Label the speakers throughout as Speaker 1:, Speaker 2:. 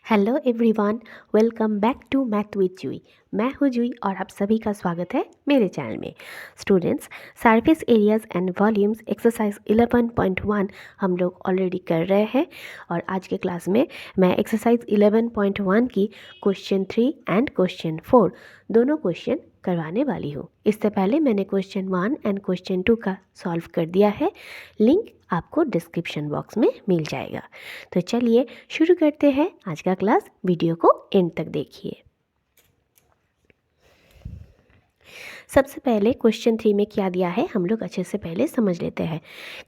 Speaker 1: Hello everyone, welcome back to math with Jui. मैं हूँ जुई और आप सभी का स्वागत है मेरे चैनल में। Students, surface areas and volumes exercise 11.1 हम लोग ऑलरेडी कर रहे हैं और आज के क्लास में मैं एक्सरसाइज 11.1 की क्वेश्चन 3 एंड क्वेश्चन 4 दोनों क्वेश्चन करवाने वाली हूँ। इससे पहले मैंने क्वेश्चन 1 एंड क्वेश्चन 2 का सॉल्व कर दिया है, लिंक आपको डिस्क्रिप्शन बॉक्स में मिल जाएगा। तो चलिए शुरू करते हैं आज का क्लास। वीडियो को एंड तक देखिए। सबसे पहले क्वेश्चन 3 में क्या दिया है हम लोग अच्छे से पहले समझ लेते हैं।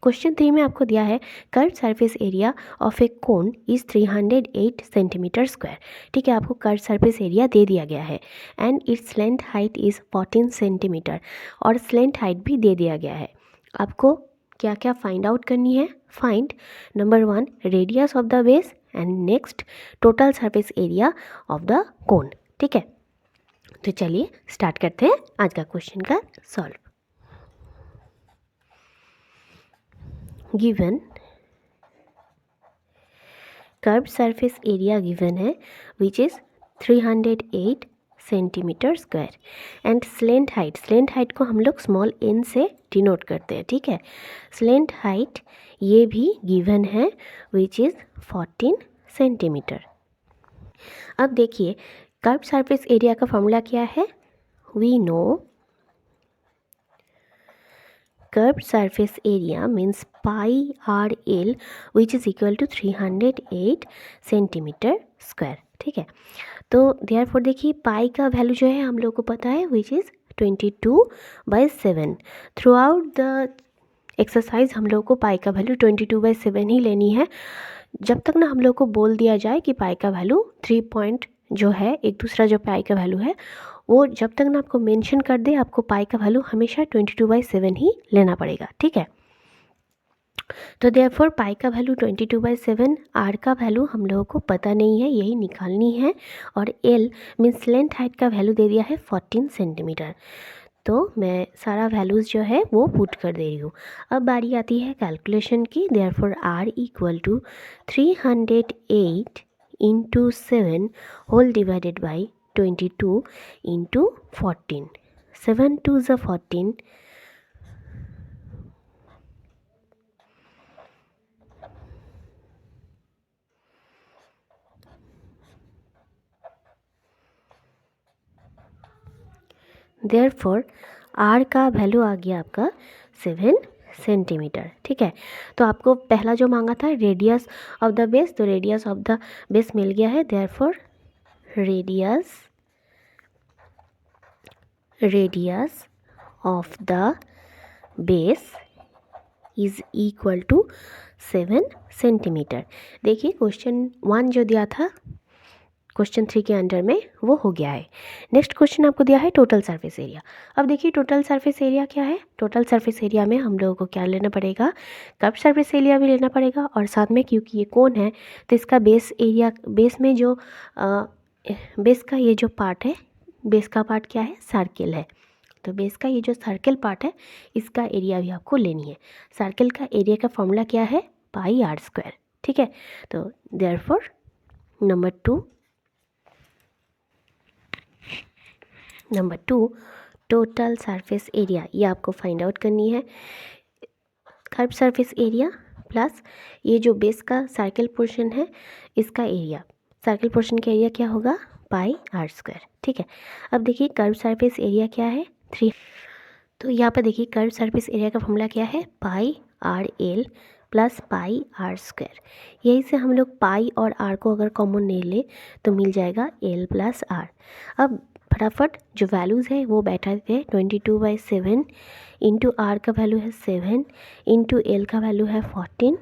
Speaker 1: क्वेश्चन 3 में आपको दिया है curve surface area of A cone is 308 centimetre square. ठीक है, आपको कर्व सरफेस एरिया दे दिया गया है and its length height is 14 centimetre और स्लेंट हाइट भी दे दिया गया है। आपको क्या क्या फाइंड आउट करनी है? Find number 1 radius of the base and next total surface area of the कोन। ठीक है, तो चलिए स्टार्ट करते हैं आज का क्वेश्चन का solve. Given curved surface area given है which is 308 centimetre square and slant height को हम लोग स्मॉल एन से डिनोट करते हैं। ठीक है, स्लेंट हाइट ये भी गिवन है विच इज़ 14 सेंटीमीटर। अब देखिए कर्व सरफेस एरिया का फॉर्मूला क्या है? We know curve surface area means pi r l which is equal to 308 centimetre square. ठीक है, तो देयरफॉर देखिए पाई का वैल्यू जो है हम लोग को पता है which is 22/7। Through out the exercise हम लोग को पाई का वैल्यू 22/7 ही लेनी है। जब तक ना हम लोग को बोल दिया जाए कि पाई का वैल्यू 3 पॉइंट जो है एक दूसरा जो पाई का वैल्यू है वो जब तक ना आपको मेंशन कर दे, आपको पाई का वैल्यू हमेशा 22/7 ही लेना पड़ेगा। ठीक है, तो देयरफॉर पाई का वैल्यू 22/7, आर का वैल्यू हम लोगों को पता नहीं है, यही निकालनी है। और एल मीन्स लेंथ हाइट का वैल्यू दे दिया है 14 सेंटीमीटर। तो मैं सारा वैल्यूज़ जो है वो पुट कर दे रही हूँ। अब बारी आती है कैलकुलेशन की। Therefore r equal to 308 into 7 whole divided by 22 into 14। 7 2 ज़ 14, देयरफॉर आर का वैल्यू आ गया आपका 7 सेंटीमीटर। ठीक है, तो आपको पहला जो मांगा था रेडियस ऑफ द बेस, तो रेडियस ऑफ द बेस मिल गया है। Therefore radius of the base is equal to 7 centimetre. देखिए क्वेश्चन 1 जो दिया था क्वेश्चन 3 के अंडर में वो हो गया है। नेक्स्ट क्वेश्चन आपको दिया है टोटल सरफेस एरिया। अब देखिए टोटल सरफेस एरिया क्या है? टोटल सरफेस एरिया में हम लोगों को क्या लेना पड़ेगा? कर्व सरफेस एरिया भी लेना पड़ेगा और साथ में क्योंकि ये कोन है तो इसका बेस एरिया, बेस में जो बेस का ये जो पार्ट है, बेस का पार्ट क्या है? सर्किल है। तो बेस का ये जो सर्किल पार्ट है इसका एरिया भी आपको लेनी है। सर्किल का एरिया का फॉर्मूला क्या है? Pi r square. ठीक है, तो therefore number 2 total surface area ये आपको फाइंड आउट करनी है। कर्व सरफेस एरिया प्लस ये जो बेस का सर्किल पोर्शन है इसका एरिया, सर्किल पोर्शन का एरिया क्या होगा? Pi r square. ठीक है, अब देखिए कर्व सरफेस एरिया क्या है? 3। तो यहाँ पर देखिए कर्व सरफेस एरिया का फॉर्मूला क्या है? Pi r l plus pi r square. यही से हम लोग पाई और आर को अगर कॉमन नहीं ले तो मिल जाएगा एल प्लस आर। अब फटाफट जो वैल्यूज़ है वो बैठा देते हैं। 22/7 इंटू आर का वैल्यू है 7 इंटू एल का वैल्यू है 14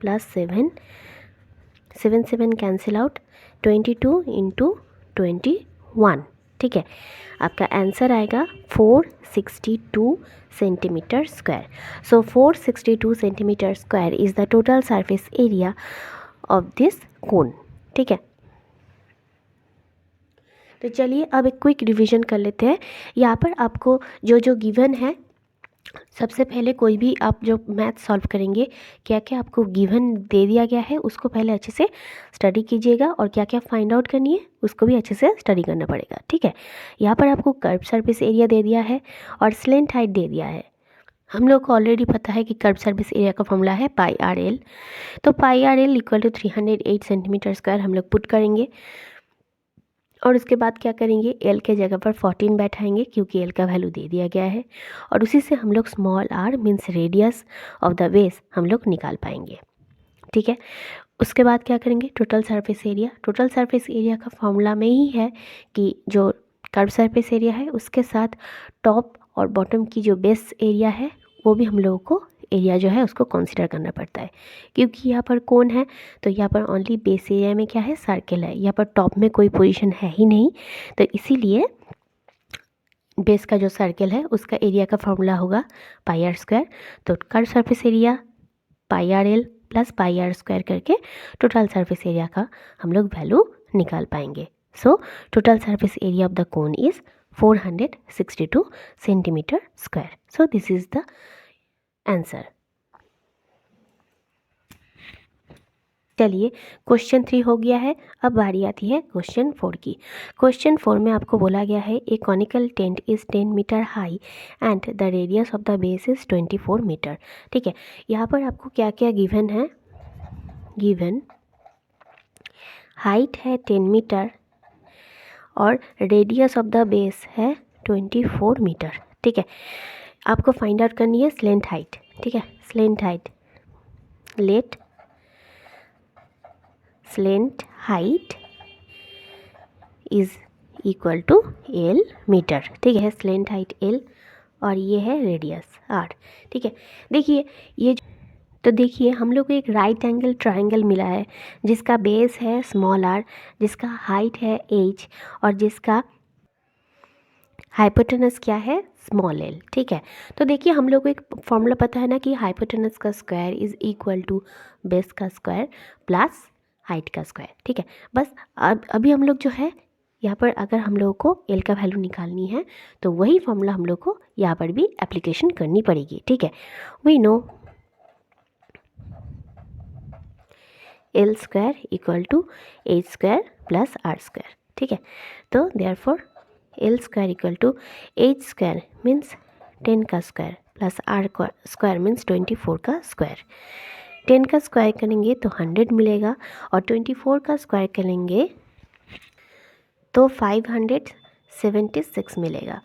Speaker 1: प्लस 7 7 कैंसिल आउट, 22 इंटू 21। ठीक है, आपका आंसर आएगा 462 centimetre square. So 462 centimetre square is the total surface area of this cone. ठीक है, तो चलिए अब एक क्विक रिवीजन कर लेते हैं। यहाँ पर आपको जो जो गिवन है सबसे पहले कोई भी आप जो मैथ सॉल्व करेंगे, क्या क्या आपको गिवन दे दिया गया है उसको पहले अच्छे से स्टडी कीजिएगा, और क्या क्या फाइंड आउट करनी है उसको भी अच्छे से स्टडी करना पड़ेगा, ठीक है। यहाँ पर आपको कर्व सरफेस एरिया दे दिया है और स्लेंट हाइट दे दिया है। हम लोग को ऑलरेडी पता है कि कर्व सरफेस एरिया का फॉर्मूला है पाई आर एल। तो pi r l equal to 308 centimetre square हम लोग पुट करेंगे, और उसके बाद क्या करेंगे, एल के जगह पर 14 बैठाएंगे क्योंकि एल का वैल्यू दे दिया गया है, और उसी से हम लोग small r means radius of the base हम लोग निकाल पाएंगे, ठीक है। उसके बाद क्या करेंगे, total surface area. Total surface area का फॉर्मूला में ही है कि जो कर्व सरफेस एरिया है उसके साथ टॉप और बॉटम की जो बेस एरिया है वो भी हम लोगों को एरिया जो है उसको कंसीडर करना पड़ता है, क्योंकि यहाँ पर कौन है, तो यहाँ पर ओनली बेस एरिया में क्या है, सर्कल है, यहाँ पर टॉप में कोई पोजीशन है ही नहीं, तो इसीलिए बेस का जो सर्कल है उसका एरिया का फॉर्मूला होगा पाई आर स्क्वायर। तो curve surface area pi r l plus pi r square करके टोटल सरफेस एरिया का हम लोग वैल्यू निकाल पाएंगे। So total surface area of the cone is 462 centimetre square. So this is the answer. चलिए question 3 हो गया है, अब बारी आती है क्वेश्चन 4 की। क्वेश्चन 4 में आपको बोला गया है a conical tent is 10 metre high and the radius of the base is 24 metre, ठीक है। यहाँ पर आपको क्या क्या गिवन है, गिवन हाइट है 10 मीटर और रेडियस ऑफ द बेस है 24 मीटर, ठीक है। आपको फाइंड आउट करनी है स्लेंट हाइट, ठीक है। Slant height, let slant height is equal to l metre, ठीक है। स्लेंट हाइट एल और ये है रेडियस आर, ठीक है। देखिए ये तो देखिए हम लोग को एक राइट एंगल ट्रायंगल मिला है जिसका बेस है स्मॉल आर, जिसका हाइट है एच और जिसका हाइपोटेनस क्या है, स्मॉल एल, ठीक है। तो देखिए हम लोग को एक फॉर्मूला पता है ना कि हाइपोटेनस का square is equal to base का स्क्वायर प्लस हाइट का स्क्वायर, ठीक है। बस अब अभी हम लोग जो है यहाँ पर अगर हम लोगों को एल का वैल्यू निकालनी है तो वही फॉर्मूला हम लोग को यहाँ पर भी एप्लीकेशन करनी पड़ेगी, ठीक है। We know l square equal to h square plus r square, ठीक है। तो therefore l square equal to h square means 10 का square plus r square means 24 का स्क्वायर। 10 का स्क्वायर करेंगे तो 100 मिलेगा और 24 का स्क्वायर करेंगे तो 576 मिलेगा।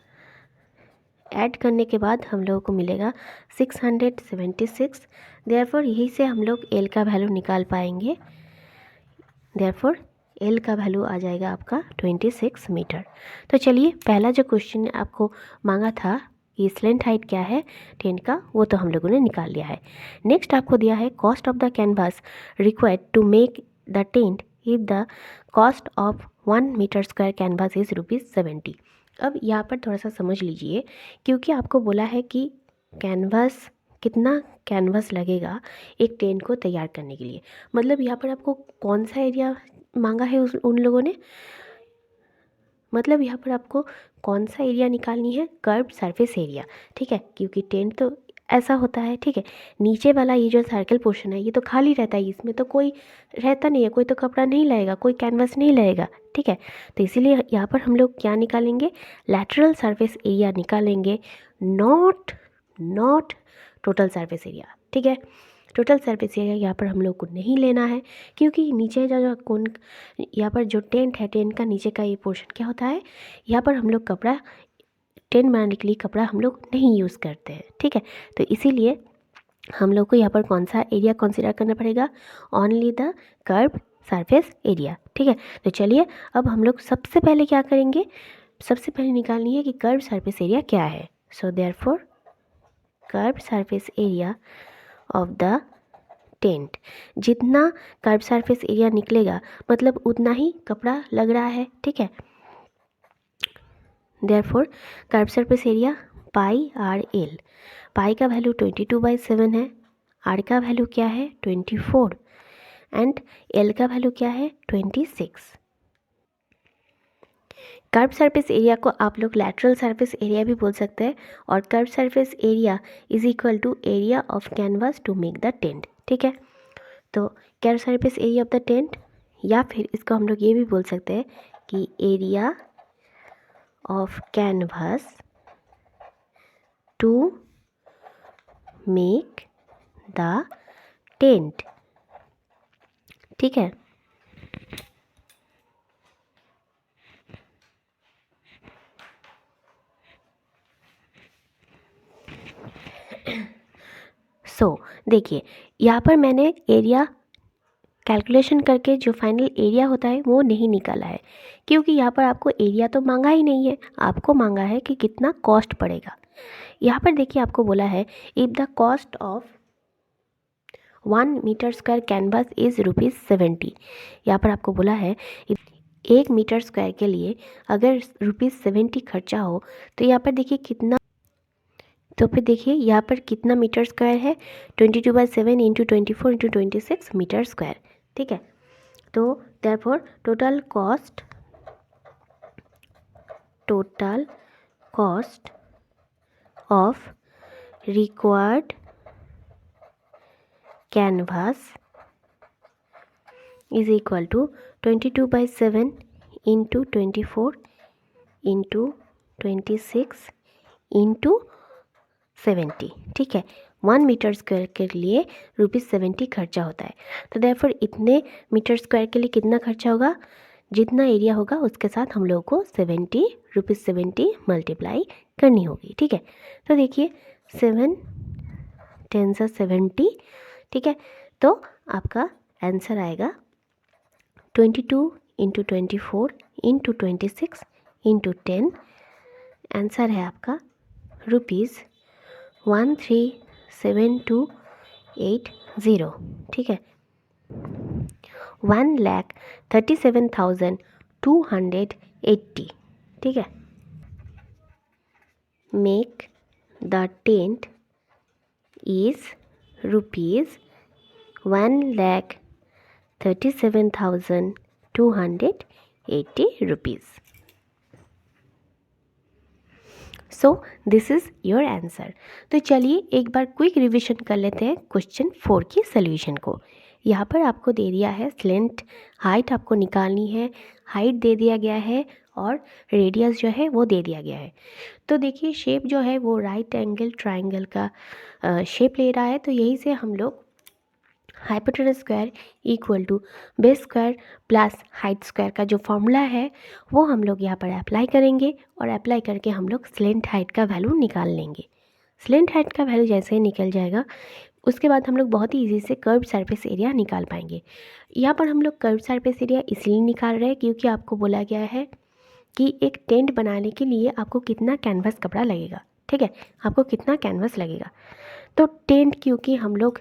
Speaker 1: ऐड करने के बाद हम लोगों को मिलेगा 676। देयरफॉर यही से हम लोग एल का वैल्यू निकाल पाएंगे। देयरफॉर एल का वैल्यू आ जाएगा आपका 26 मीटर। तो चलिए पहला जो क्वेश्चन आपको मांगा था कि स्लेंट हाइट क्या है टेंट का, वो तो हम लोगों ने निकाल लिया है। नेक्स्ट आपको दिया है cost of the canvas required to make the tent if the cost of 1 metre square canvas is ₹70। अब यहाँ पर थोड़ा सा समझ लीजिए, क्योंकि आपको बोला है कि कैनवास कितना कैनवास लगेगा एक टेंट को तैयार करने के लिए, मतलब यहाँ पर आपको कौन सा एरिया मांगा है उन लोगों ने, मतलब यहाँ पर आपको कौन सा एरिया निकालनी है, कर्व सरफेस एरिया, ठीक है। क्योंकि टेंट तो ऐसा होता है, ठीक है। नीचे वाला ये जो सर्कल पोर्शन है ये तो खाली रहता है, इसमें तो कोई रहता नहीं है, कोई तो कपड़ा नहीं लगेगा, कोई कैनवास नहीं लगेगा, ठीक है। तो इसीलिए यहाँ पर हम लोग क्या निकालेंगे, लैटरल सरफेस एरिया निकालेंगे, नॉट टोटल सरफेस एरिया, ठीक है। टोटल सरफेस एरिया यहाँ पर हम लोग को नहीं लेना है, क्योंकि नीचे जो कौन यहाँ पर जो टेंट है, टेंट का नीचे का ये पोर्शन क्या होता है, यहाँ पर हम लोग कपड़ा टेंट बनाने के लिए कपड़ा हम लोग नहीं यूज़ करते हैं, ठीक है। तो इसीलिए हम लोग को यहाँ पर कौन सा एरिया कंसिडर करना पड़ेगा, only the curve surface area, ठीक है। तो चलिए अब हम लोग सबसे पहले क्या करेंगे, सबसे पहले निकालनी है कि कर्व सरफेस एरिया क्या है। So therefore curved surface area of the tent, जितना कर्व सरफेस एरिया निकलेगा मतलब उतना ही कपड़ा लग रहा है, ठीक है। Therefore curved surface area pi r l, pi का वैल्यू 22/7 है, आर का वैल्यू क्या है 24 एंड एल का वैल्यू क्या है 26। कर्व सरफेस एरिया को आप लोग लैटरल सरफेस एरिया भी बोल सकते हैं, और curve surface area is equal to area of canvas to make the tent. ठीक है, तो curve surface area of the tent, या फिर इसको हम लोग ये भी बोल सकते हैं कि area of canvas to make the tent. ठीक है, देखिए यहाँ पर मैंने एरिया कैलकुलेशन करके जो फाइनल एरिया होता है वो नहीं निकाला है, क्योंकि यहाँ पर आपको एरिया तो मांगा ही नहीं है, आपको मांगा है कि कितना कॉस्ट पड़ेगा। यहाँ पर देखिए आपको बोला है if the cost of 1 metre square canvas is ₹70। यहाँ पर आपको बोला है 1 मीटर स्क्वायर के लिए अगर ₹70 खर्चा हो, तो यहाँ पर देखिए कितना, तो फिर देखिए यहाँ पर कितना मीटर स्क्वायर है, 22/7 इंटू 24 इंटू 26 मीटर स्क्वायर। ठीक है, तो therefore total cost of required canvas is equal to 22/7 into 24 into 26 into 70। ठीक है, 1 मीटर स्क्वायर के लिए ₹70 खर्चा होता है, तो देयरफॉर इतने मीटर स्क्वायर के लिए कितना खर्चा होगा, जितना एरिया होगा उसके साथ हम लोगों को ₹70 मल्टीप्लाई करनी होगी। ठीक है, तो देखिए 7 10 70। ठीक है, तो आपका आंसर आएगा 22 इंटू 24 इंटू 26 इंटू 10। आंसर है आपका ₹137280। ठीक है, 1,37,280। ठीक है, make the tent is ₹1,37,280। So this is your answer. तो चलिए एक बार क्विक रिवीजन कर लेते हैं क्वेश्चन 4 की सोल्यूशन को। यहाँ पर आपको दे दिया है स्लेंट हाइट आपको निकालनी है, हाइट दे दिया गया है और रेडियस जो है वो दे दिया गया है। तो देखिए शेप जो है वो राइट एंगल ट्राइंगल का शेप ले रहा है, तो यही से हम लोग hypotenuse square equal to base square plus height square का जो फॉर्मूला है वो हम लोग यहाँ पर अप्लाई करेंगे, और अप्लाई करके हम लोग स्लेंट हाइट का वैल्यू निकाल लेंगे। स्लेंट हाइट का वैल्यू जैसे ही निकल जाएगा उसके बाद हम लोग बहुत ही ईजी से कर्व सरफेस एरिया निकाल पाएंगे। यहाँ पर हम लोग कर्व सरफेस एरिया इसलिए निकाल रहे हैं क्योंकि आपको बोला गया है कि एक टेंट बनाने के लिए आपको कितना कैनवास कपड़ा लगेगा। ठीक है, आपको कितना कैनवास लगेगा, तो टेंट क्योंकि हम लोग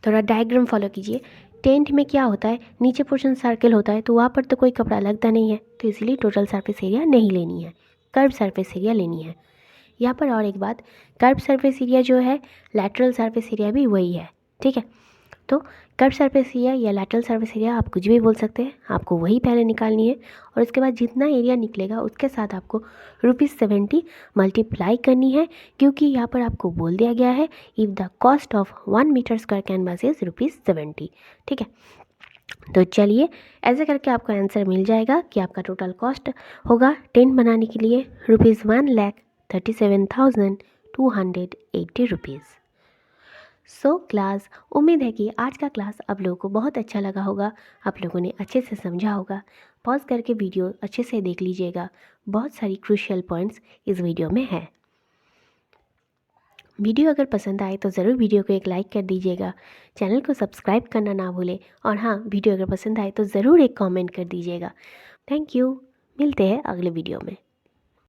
Speaker 1: थोड़ा डायग्राम फॉलो कीजिए। टेंट में क्या होता है, नीचे पोर्शन सर्कल होता है, तो वहाँ पर तो कोई कपड़ा लगता नहीं है, तो इसीलिए टोटल सरफेस एरिया नहीं लेनी है, कर्व सरफेस एरिया लेनी है। यहाँ पर और एक बात, कर्व सरफेस एरिया जो है लैटरल सरफेस एरिया भी वही है। ठीक है, तो कर्व सरफेस एरिया या लैटरल सरफेस एरिया आप कुछ भी बोल सकते हैं, आपको वही पहले निकालनी है, और उसके बाद जितना एरिया निकलेगा उसके साथ आपको ₹70 मल्टीप्लाई करनी है, क्योंकि यहाँ पर आपको बोल दिया गया है if the cost of 1 metre square canvas is ₹70। ठीक है, तो चलिए ऐसे करके आपको आंसर मिल जाएगा कि आपका टोटल कॉस्ट होगा टेंट बनाने के लिए ₹1,37,280। सो क्लास, उम्मीद है कि आज का क्लास आप लोगों को बहुत अच्छा लगा होगा, आप लोगों ने अच्छे से समझा होगा। पॉज करके वीडियो अच्छे से देख लीजिएगा, बहुत सारी क्रूशियल पॉइंट्स इस वीडियो में है। वीडियो अगर पसंद आए तो ज़रूर वीडियो को एक लाइक कर दीजिएगा, चैनल को सब्सक्राइब करना ना भूलें, और हाँ, वीडियो अगर पसंद आए तो ज़रूर एक कमेंट कर दीजिएगा। थैंक यू, मिलते हैं अगले वीडियो में।